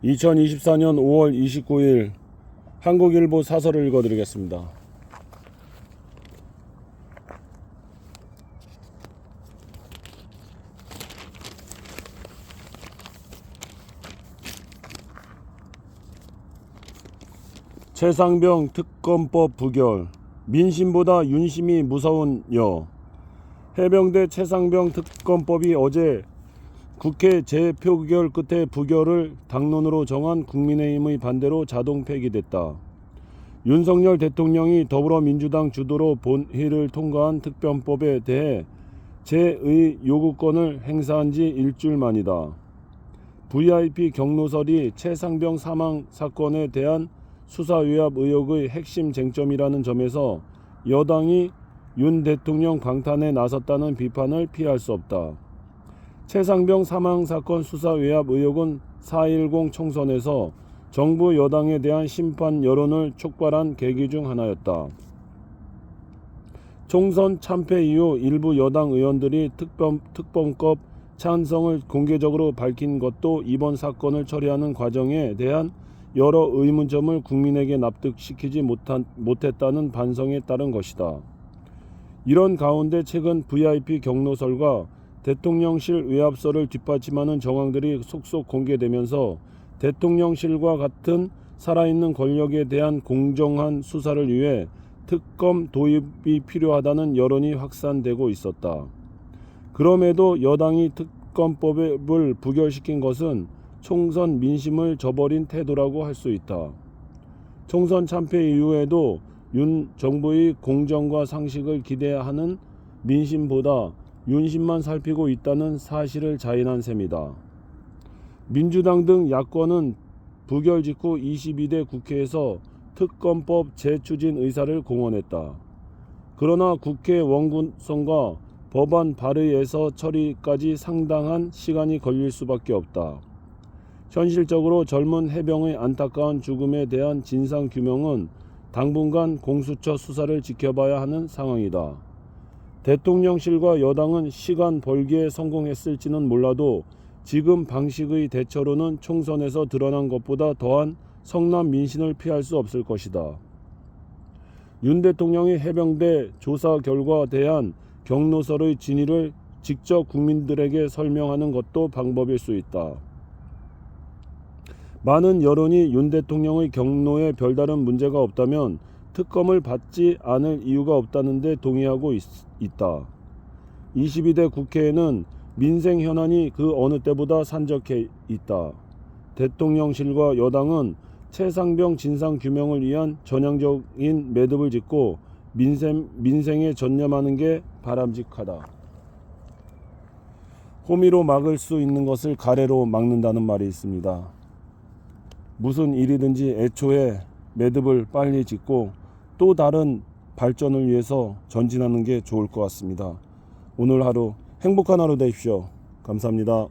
2024년 5월 29일 한국일보 사설을 읽어드리겠습니다. 최상병 특검법 부결, 민심보다 윤심이 무서운 여. 해병대 최상병 특검법이 어제 국회 재표결 끝에 부결을 당론으로 정한 국민의힘의 반대로 자동 폐기됐다. 윤석열 대통령이 더불어민주당 주도로 본회의를 통과한 특검법에 대해 재의 요구권을 행사한 지 일주일 만이다. VIP 경로설이 최상병 사망 사건에 대한 수사외압 의혹의 핵심 쟁점이라는 점에서 여당이 윤 대통령 방탄에 나섰다는 비판을 피할 수 없다. 최상병 사망사건 수사외압 의혹은 4.10 총선에서 정부 여당에 대한 심판 여론을 촉발한 계기 중 하나였다. 총선 참패 이후 일부 여당 의원들이 특검법 찬성을 공개적으로 밝힌 것도 이번 사건을 처리하는 과정에 대한 여러 의문점을 국민에게 납득시키지 못했다는 반성에 따른 것이다. 이런 가운데 최근 VIP 경로설과 대통령실 외압설을 뒷받침하는 정황들이 속속 공개되면서 대통령실과 같은 살아있는 권력에 대한 공정한 수사를 위해 특검 도입이 필요하다는 여론이 확산되고 있었다. 그럼에도 여당이 특검법을 부결시킨 것은 총선 민심을 저버린 태도라고 할 수 있다. 총선 참패 이후에도 윤 정부의 공정과 상식을 기대하는 민심보다 윤심만 살피고 있다는 사실을 자인한 셈이다. 민주당 등 야권은 부결 직후 22대 국회에서 특검법 재추진 의사를 공언했다. 그러나 국회 원구성과 법안 발의에서 처리까지 상당한 시간이 걸릴 수밖에 없다. 현실적으로 젊은 해병의 안타까운 죽음에 대한 진상규명은 당분간 공수처 수사를 지켜봐야 하는 상황이다. 대통령실과 여당은 시간 벌기에 성공했을지는 몰라도 지금 방식의 대처로는 총선에서 드러난 것보다 더한 성남 민심을 피할 수 없을 것이다. 윤 대통령이 해병대 조사 결과에 대한 경로설의 진위를 직접 국민들에게 설명하는 것도 방법일 수 있다. 많은 여론이 윤 대통령의 경로에 별다른 문제가 없다면 특검을 받지 않을 이유가 없다는 데 동의하고 있다. 22대 국회에는 민생 현안이 그 어느 때보다 산적해 있다. 대통령실과 여당은 최상병 진상규명을 위한 전향적인 매듭을 짓고 민생에 전념하는 게 바람직하다. 호미로 막을 수 있는 것을 가래로 막는다는 말이 있습니다. 무슨 일이든지 애초에 매듭을 빨리 짓고 또 다른 발전을 위해서 전진하는 게 좋을 것 같습니다. 오늘 하루 행복한 하루 되십시오. 감사합니다.